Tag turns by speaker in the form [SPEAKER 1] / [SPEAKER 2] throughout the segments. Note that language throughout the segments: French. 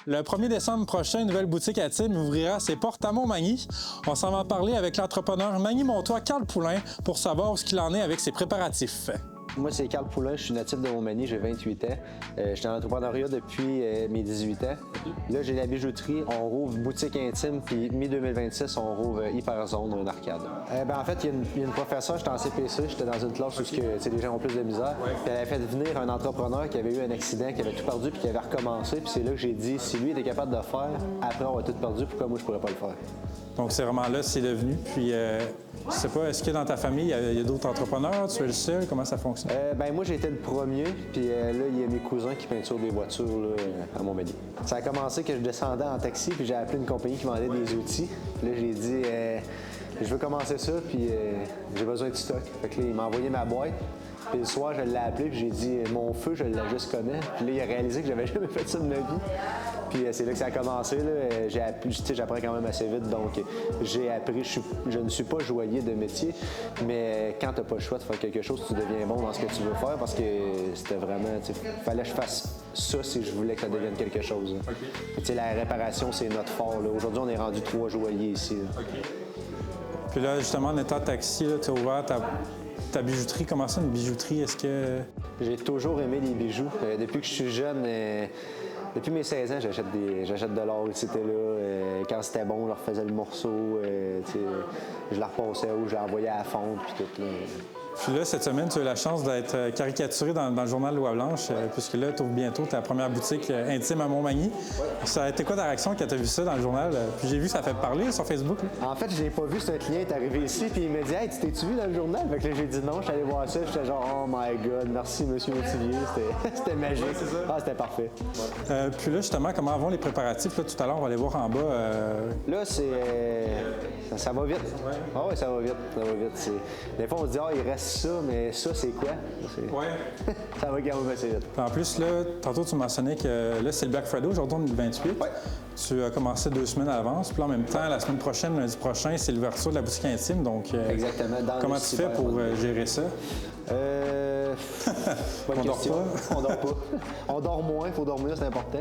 [SPEAKER 1] Le 1er décembre prochain, une nouvelle boutique intime ouvrira ses portes à Montmagny. On s'en va en parler avec l'entrepreneur Magny-Montois Carl Poulain pour savoir où ce qu'il en est avec ses préparatifs.
[SPEAKER 2] Moi, c'est Carl Poulain, je suis natif de Montmagny, j'ai 28 ans. Je suis en entrepreneuriat depuis mes 18 ans. Là, j'ai la bijouterie, on rouvre boutique intime, puis mi-2026, on rouvre Hyperzone, une arcade. En fait, il y a une professeure, j'étais en CPC, j'étais dans une classe où les gens ont plus de misère. Puis elle avait fait venir un entrepreneur qui avait eu un accident, qui avait tout perdu, puis qui avait recommencé. Puis c'est là que j'ai dit, si lui était capable de le faire, après on va tout perdu, pourquoi moi je pourrais pas le faire?
[SPEAKER 1] Donc, c'est vraiment là, c'est devenu. Puis, je sais pas, est-ce que dans ta famille, il y a d'autres entrepreneurs? Tu es le seul? Comment ça fonctionne?
[SPEAKER 2] Moi, j'ai été le premier. Puis là, il y a mes cousins qui peinturent des voitures là, à Montmagny. Ça a commencé que je descendais en taxi, puis j'ai appelé une compagnie qui vendait des outils. Puis là, j'ai dit, je veux commencer ça, puis j'ai besoin de stock. Fait que là, il m'a envoyé ma boîte. Puis le soir, je l'ai appelé, puis j'ai dit, mon feu, je l'ai juste connais. Puis là, il a réalisé que j'avais jamais fait ça de ma vie. Puis c'est là que ça a commencé. J'apprends quand même assez vite, donc j'ai appris. Je ne suis pas joaillier de métier, mais quand tu n'as pas le choix de faire quelque chose, tu deviens bon dans ce que tu veux faire parce que c'était vraiment, fallait que je fasse ça si je voulais que ça devienne quelque chose. Okay. La réparation, c'est notre fort. Aujourd'hui, on est rendu 3 joailliers ici.
[SPEAKER 1] Okay. Puis là, justement, en étant taxi, tu as ouvert ta bijouterie. Comment ça, une bijouterie? Est-ce que...
[SPEAKER 2] J'ai toujours aimé les bijoux. Depuis que je suis jeune, depuis mes 16 ans, j'achète de l'or ici et là. Quand c'était bon, je leur faisais le morceau. Je la repassais ou je l'envoyais à la fonte puis tout. Là.
[SPEAKER 1] Puis là, cette semaine, tu as eu la chance d'être caricaturé dans le journal Loi-Blanche, puisque là, tu ouvres bientôt ta première boutique intime à Montmagny. Ouais. Ça a été quoi ta réaction quand tu as vu ça dans le journal? Puis j'ai vu que ça fait parler sur Facebook. Là.
[SPEAKER 2] En fait, je l'ai pas vu, c'est un client est arrivé ici, puis il m'a dit « Hey, tu t'es-tu vu dans le journal? » Fait que là, j'ai dit non, je suis allé voir ça, j'étais genre « Oh my God, merci, monsieur Métivier. » C'était magique. Ouais, c'est ça. Ah, c'était parfait. Ouais.
[SPEAKER 1] Puis là, justement, comment vont les préparatifs? Là, tout à l'heure, on va aller voir en bas.
[SPEAKER 2] Là, c'est... ça va vite. Ouais. Ah oui, ça va vite. Ça va vite. Des fois, on se dit « Ah, il reste ça, mais ça, c'est quoi? »
[SPEAKER 1] Ouais.
[SPEAKER 2] Ça va quand même assez vite.
[SPEAKER 1] En plus, là, tantôt, tu mentionnais que là, c'est le Black Friday. Aujourd'hui, on est le 28. Ouais. Tu as commencé 2 semaines à l'avance. Puis là, en même temps, la semaine prochaine, lundi prochain, c'est l'ouverture de la boutique intime. Donc,
[SPEAKER 2] exactement.
[SPEAKER 1] Comment tu fais pour gérer ça?
[SPEAKER 2] Bonne question.
[SPEAKER 1] On dort pas.
[SPEAKER 2] On dort pas. On dort moins, il faut dormir, c'est important.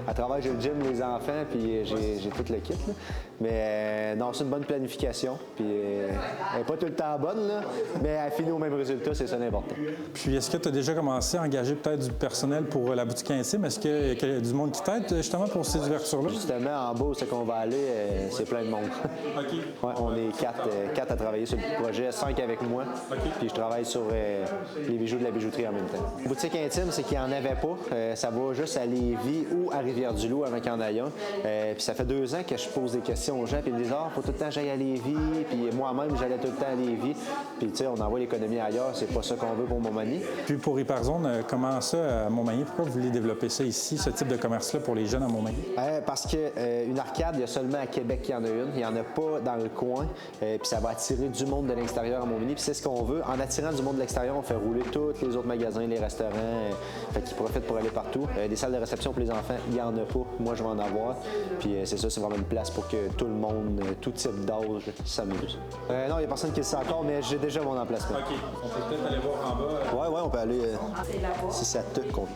[SPEAKER 2] À travers, j'ai le gym, les enfants, puis j'ai tout le kit. Là. Mais non, c'est une bonne planification. Puis elle n'est pas tout le temps bonne, là, mais elle finit au même résultat, c'est ça l'important.
[SPEAKER 1] Puis est-ce que tu as déjà commencé à engager peut-être du personnel pour la boutique intime? Est-ce qu'il y a du monde qui t'aide justement pour ces ouvertures-là?
[SPEAKER 2] Justement, en bas où c'est qu'on va aller, c'est plein de monde.
[SPEAKER 1] OK.
[SPEAKER 2] Ouais, on est 4 à travailler sur le projet, 5 avec moi. Okay. Puis je travaille sur les bijoux de la bijouterie en même temps. Boutique intime, c'est qu'il n'y en avait pas. Ça va juste à Lévis ou à Rivière-du-Loup avant qu'il y en ait un. Puis ça fait 2 ans que je pose des questions aux gens, puis ils me disent « Ah, faut tout le temps que j'aille à Lévis. » Puis moi-même, j'allais tout le temps à Lévis. Puis tu sais, on envoie l'économie ailleurs, c'est pas ça qu'on veut pour Montmagny.
[SPEAKER 1] Puis pour Hyperzone, comment ça à Montmagny? Pourquoi vous voulez développer ça ici, ce type de commerce-là pour les jeunes à Montmagny?
[SPEAKER 2] Parce qu'une arcade, il y a seulement à Québec qu'il y en a une. Il n'y en a pas dans le coin. Puis ça va attirer du monde de l'extérieur à Montmagny. Puis c'est ce qu'on veut. En attirant du monde de l'extérieur, on fait rouler tous les autres magasins, les restaurants, qui profitent pour aller partout. Des salles de réception pour les enfants, il n'y en a pas. Moi, je vais en avoir. Puis c'est ça, c'est vraiment une place pour que tout le monde, tout type d'âge, s'amuse. Non, il n'y a personne qui le sait encore, mais j'ai déjà mon emplacement.
[SPEAKER 1] OK. On peut peut-être aller voir en bas.
[SPEAKER 2] Ouais, on peut aller si ça te convient.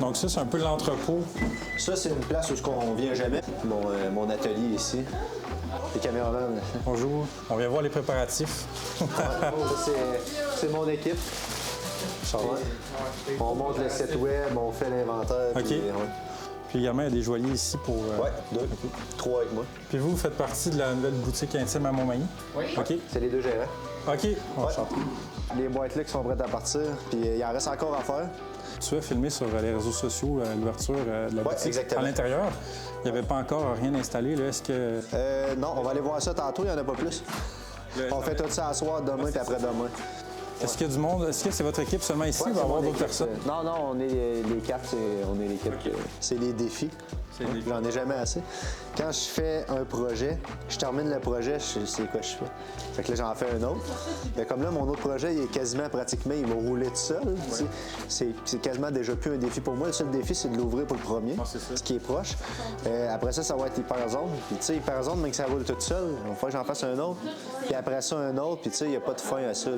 [SPEAKER 1] Donc ça, c'est un peu l'entrepôt.
[SPEAKER 2] Ça, c'est une place où on vient jamais. Mon atelier ici. Les caméramans.
[SPEAKER 1] Bonjour. On vient voir les préparatifs.
[SPEAKER 2] C'est mon équipe. On monte le site web, on fait l'inventaire.
[SPEAKER 1] OK. Puis également, il y a des joailliers ici pour...
[SPEAKER 2] Oui, 2. 3 avec moi.
[SPEAKER 1] Puis vous faites partie de la nouvelle boutique intime à Montmagny?
[SPEAKER 2] Oui. OK. C'est les 2 gérants.
[SPEAKER 1] OK.
[SPEAKER 2] Les boîtes là qui sont prêtes à partir, puis il en reste encore à faire.
[SPEAKER 1] Tu as filmé sur les réseaux sociaux l'ouverture de la boutique.
[SPEAKER 2] Exactement.
[SPEAKER 1] À l'intérieur, il n'y avait pas encore rien installé. Là. Est-ce que...
[SPEAKER 2] non, on va aller voir ça tantôt, il n'y en a pas plus. On fait tout ça à soir, demain et après-demain.
[SPEAKER 1] Est-ce qu'il y a du monde? Est-ce que c'est votre équipe seulement ici ou il va y avoir d'autres personnes?
[SPEAKER 2] Non, on est les 4. On est l'équipe. Okay. C'est les défis. J'en ai jamais assez. quand je fais un projet, je termine le projet, je sais quoi je fais. Fait que là, j'en fais un autre. Mais comme là, mon autre projet, il est quasiment pratiquement, il m'a roulé tout seul. C'est quasiment déjà plus un défi pour moi. Le seul défi, c'est de l'ouvrir pour le premier, ce qui est proche. Après ça, ça va être Hyperzone. Puis tu sais, Hyperzone, même que ça roule tout seul, il va falloir que j'en fasse un autre. Puis après ça, un autre. Puis tu sais, il n'y a pas de fin à ça.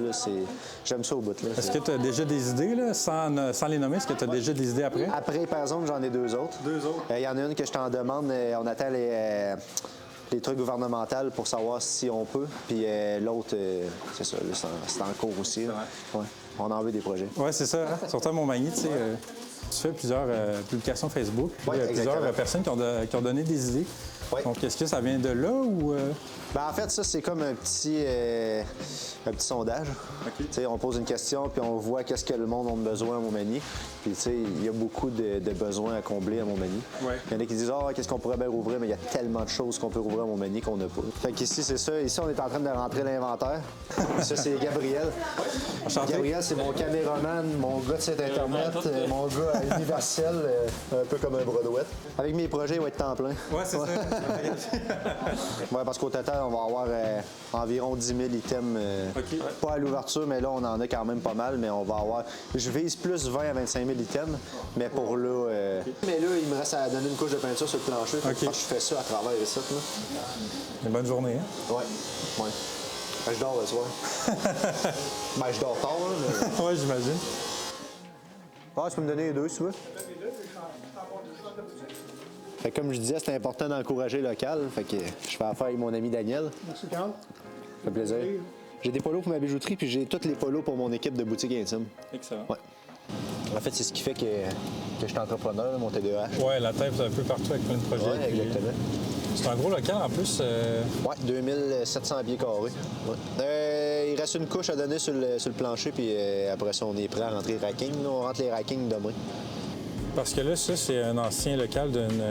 [SPEAKER 2] J'aime ça au bout. Là.
[SPEAKER 1] Est-ce que tu as déjà des idées, là, sans les nommer? Est-ce que tu as déjà des idées après?
[SPEAKER 2] Après Hyperzone, j'en ai 2 autres.
[SPEAKER 1] 2 autres?
[SPEAKER 2] Il y en a une que je t'en demande. On attend les trucs gouvernementaux pour savoir si on peut. Puis l'autre, c'est ça, c'est en cours aussi. Ouais. On en veut des projets.
[SPEAKER 1] Oui, c'est ça. Surtout à Montmagny, tu sais, tu fais plusieurs publications Facebook. Puis, il y a plusieurs personnes qui ont donné des idées. Ouais. Donc, est-ce que ça vient de là ou...
[SPEAKER 2] Ben, en fait, ça, c'est comme un petit sondage. Okay. On pose une question, puis on voit qu'est-ce que le monde a besoin à Montmagny. Puis, tu sais, il y a beaucoup de besoins à combler à Montmagny. Ouais. Il y en a qui disent « Ah, qu'est-ce qu'on pourrait bien rouvrir? » Mais il y a tellement de choses qu'on peut rouvrir à Montmagny qu'on n'a pas. Fait qu'ici, c'est ça. Ici, on est en train de rentrer l'inventaire. Ça, c'est Gabriel. Enchanté. Gabriel, c'est mon caméraman, mon gars de site Internet, mon gars à Universel, un peu comme un brodouette. Avec mes projets, il va être temps plein.
[SPEAKER 1] Oui, c'est ça.
[SPEAKER 2] Oui, parce qu'au total, on va avoir environ 10 000 items. Pas à l'ouverture, mais là, on en a quand même pas mal. Mais on va avoir. Je vise plus 20 à 25 000 items, mais pour là. Mais là, il me reste à donner une couche de peinture sur le plancher. Je fais ça à travers les sites.
[SPEAKER 1] Une bonne journée, hein?
[SPEAKER 2] Oui. Ouais. Ben, je dors le soir. Ben, je dors tard, là. Mais...
[SPEAKER 1] Oui, j'imagine.
[SPEAKER 2] Ah, tu peux me donner les 2, si tu veux? Fait que comme je disais, c'est important d'encourager local. Fait que je fais affaire avec mon ami Daniel.
[SPEAKER 3] Merci, Carl.
[SPEAKER 2] Ça fait plaisir. J'ai des polos pour ma bijouterie, puis j'ai tous les polos pour mon équipe de boutique intime.
[SPEAKER 1] Excellent.
[SPEAKER 2] Ouais. En fait, c'est ce qui fait que je suis entrepreneur, mon TDAH.
[SPEAKER 1] Oui, la tête un peu partout avec plein de projets.
[SPEAKER 2] Oui, exactement.
[SPEAKER 1] C'est un gros local en plus.
[SPEAKER 2] Oui, 2700 pieds carrés. Ouais. Il reste une couche à donner sur le plancher, puis après ça, on est prêt à rentrer les rackings. On rentre les rackings demain.
[SPEAKER 1] Parce que là, ça, c'est un ancien local d'une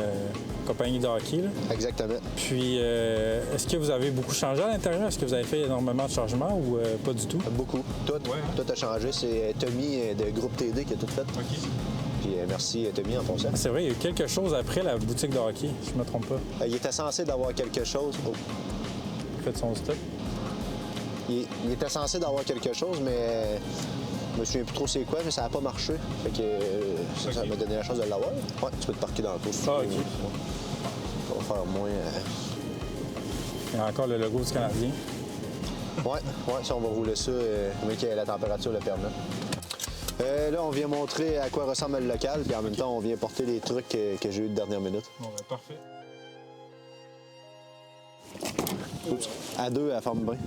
[SPEAKER 1] compagnie de hockey. Là.
[SPEAKER 2] Exactement.
[SPEAKER 1] Puis, est-ce que vous avez beaucoup changé à l'intérieur? Est-ce que vous avez fait énormément de changements ou pas du tout?
[SPEAKER 2] Beaucoup. Tout a changé. C'est Tommy de Groupe TD qui a tout fait.
[SPEAKER 1] OK.
[SPEAKER 2] Puis merci Tommy en passant.
[SPEAKER 1] C'est vrai, il y a eu quelque chose après la boutique de hockey, si je ne me trompe pas.
[SPEAKER 2] Il était censé d'avoir quelque chose. Oh.
[SPEAKER 1] Faites son stop.
[SPEAKER 2] Il était censé d'avoir quelque chose, mais je me souviens plus trop c'est quoi, mais ça n'a pas marché. Fait que ça m'a donné la chance de l'avoir. Ouais, tu peux te parquer dans le tour.
[SPEAKER 1] OK.
[SPEAKER 2] Ça va faire moins.
[SPEAKER 1] Il y a encore le logo du Canadien.
[SPEAKER 2] Ouais, ça, on va rouler ça, mais que la température le permet. Là, on vient montrer à quoi ressemble le local, puis en même temps, on vient porter les trucs que j'ai eu de dernière minute.
[SPEAKER 1] Bon, ben, parfait.
[SPEAKER 2] Oups. À 2, elle forme bien.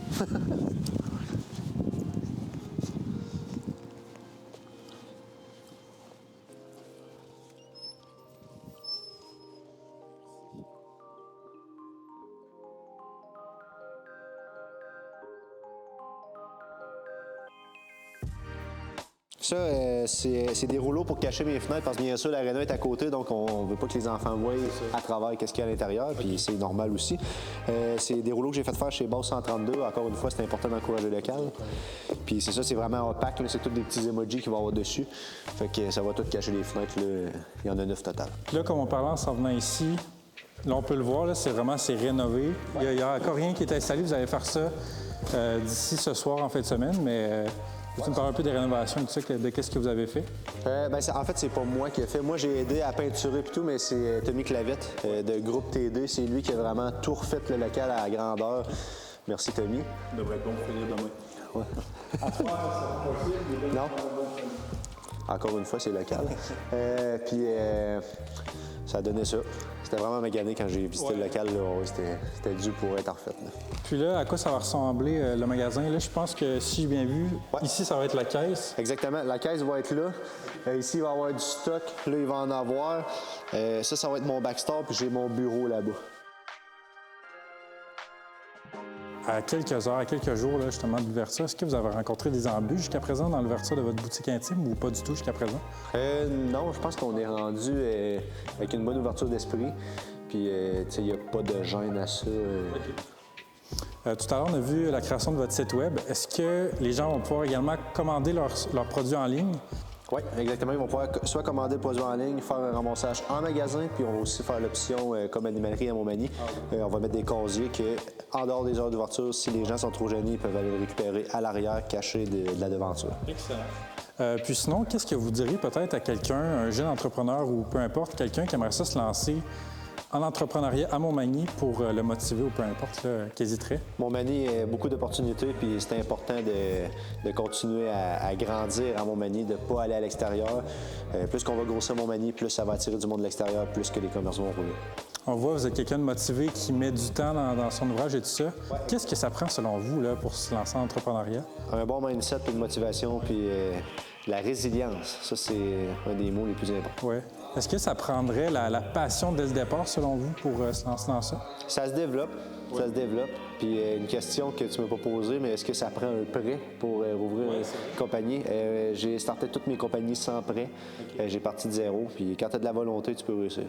[SPEAKER 2] Ça, c'est des rouleaux pour cacher mes fenêtres parce que bien sûr, l'aréna est à côté, donc on ne veut pas que les enfants voient à travers qu'est-ce qu'il y a à l'intérieur, puis c'est normal aussi. C'est des rouleaux que j'ai fait faire chez Boss 132. Encore une fois, c'est important d'encourager le local. Puis c'est ça, c'est vraiment opaque. C'est tous des petits emojis qu'il va y avoir dessus. Fait que ça va tout cacher les fenêtres. Là. Il y en a 9 total.
[SPEAKER 1] Puis là, comme on parlait en s'en venant ici, là, on peut le voir, là, c'est rénové. Il n'y a encore rien qui est installé. Vous allez faire ça d'ici ce soir en fin de semaine, mais... Peux-tu me parler un peu des rénovations, tout ça, de qu'est-ce que vous avez fait?
[SPEAKER 2] En fait, c'est pas moi qui ai fait. Moi, j'ai aidé à peinturer et tout, mais c'est Tommy Clavette de Groupe TD. C'est lui qui a vraiment tout refait le local à la grandeur. Merci, Tommy.
[SPEAKER 1] Il devrait être bon pour finir demain.
[SPEAKER 2] Ouais. Non? Encore une fois, c'est local. Puis, ça a donné ça. C'était vraiment magané quand j'ai visité le local. C'était dû pour être refait. Là.
[SPEAKER 1] Puis là, à quoi ça va ressembler le magasin? Là, je pense que si j'ai bien vu, ici, ça va être la caisse.
[SPEAKER 2] Exactement. La caisse va être là. Ici, il va y avoir du stock. Là, il va en avoir. Ça va être mon backstore, puis j'ai mon bureau là-bas.
[SPEAKER 1] À quelques heures, à quelques jours, là, justement, de l'ouverture, est-ce que vous avez rencontré des embûches jusqu'à présent dans l'ouverture de votre boutique intime ou pas du tout jusqu'à présent?
[SPEAKER 2] Non, je pense qu'on est rendu avec une bonne ouverture d'esprit. Puis, il n'y a pas de gêne à ça.
[SPEAKER 1] Tout à l'heure, on a vu la création de votre site Web. Est-ce que les gens vont pouvoir également commander leurs produits en ligne?
[SPEAKER 2] Oui, exactement. Ils vont pouvoir soit commander le produit en ligne, faire un ramassage en magasin, puis on va aussi faire l'option comme animalerie à Montmagny. On va mettre des casiers que, en dehors des heures d'ouverture, si les gens sont trop gênés, ils peuvent aller le récupérer à l'arrière, caché de la devanture.
[SPEAKER 1] Excellent. Puis sinon, qu'est-ce que vous diriez peut-être à quelqu'un, un jeune entrepreneur ou peu importe, quelqu'un qui aimerait ça se lancer en entrepreneuriat à Montmagny pour le motiver ou peu importe, qui hésiterait?
[SPEAKER 2] Montmagny a beaucoup d'opportunités, puis c'est important de continuer à grandir à Montmagny, de ne pas aller à l'extérieur. Plus qu'on va grossir Montmagny, plus ça va attirer du monde de l'extérieur, plus que les commerces vont rouler.
[SPEAKER 1] On voit, vous êtes quelqu'un de motivé qui met du temps dans son ouvrage et tout ça. Ouais. Qu'est-ce que ça prend selon vous là, pour se lancer en entrepreneuriat?
[SPEAKER 2] Un bon mindset, puis une motivation, puis la résilience. Ça, c'est un des mots les plus importants.
[SPEAKER 1] Oui. Est-ce que ça prendrait la passion dès le départ, selon vous, pour se lancer dans ça?
[SPEAKER 2] Ça se développe. Oui. Ça se développe. Puis une question que tu ne m'as pas posée, mais est-ce que ça prend un prêt pour rouvrir une compagnie? J'ai starté toutes mes compagnies sans prêt. Okay. J'ai parti de zéro. Puis quand tu as de la volonté, tu peux réussir.